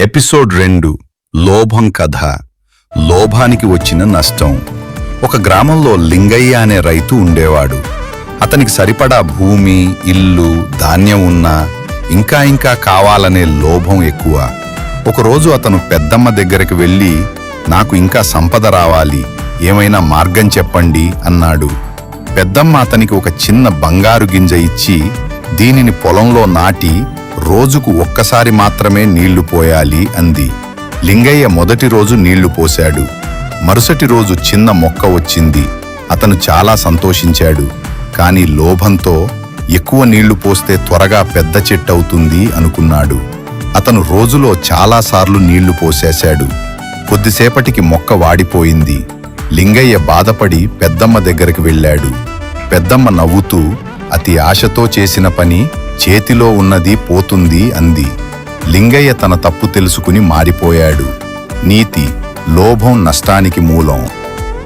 Episode 2 లోభం కథ. లోభానికి వచ్చిన నష్టం. ఒక గ్రామంలో లింగయ్య అనే రైతు ఉండేవాడు. అతనికి సరిపడా భూమి, ఇల్లు, ధాన్యం ఉన్నా ఇంకా కావాలనే లోభం ఎక్కువ. ఒకరోజు అతను పెద్దమ్మ దగ్గరికి వెళ్ళి, నాకు ఇంకా సంపద రావాలి, ఏమైనా మార్గం చెప్పండి అన్నాడు. పెద్దమ్మ అతనికి ఒక చిన్న బంగారు గింజ ఇచ్చి, దీనిని పొలంలో నాటి రోజుకు ఒక్కసారి మాత్రమే నీళ్లు పోయాలి అంది. లింగయ్య మొదటి రోజు నీళ్లు పోశాడు. మరుసటి రోజు చిన్న మొక్క వచ్చింది. అతను చాలా సంతోషించాడు. కాని లోభంతో ఎక్కువ నీళ్లు పోస్తే త్వరగా పెద్ద చెట్టవుతుంది అనుకున్నాడు. అతను రోజులో చాలాసార్లు నీళ్లు పోసేశాడు. కొద్దిసేపటికి మొక్క వాడిపోయింది. లింగయ్య బాధపడి పెద్దమ్మ దగ్గరికి వెళ్ళాడు. పెద్దమ్మ నవ్వుతూ, అతి ఆశతో చేసిన పని చేతిలో ఉన్నది పోతుంది అంది. లింగయ్య తన తప్పు తెలుసుకుని మారిపోయాడు. నీతి: లోభం నష్టానికి మూలం.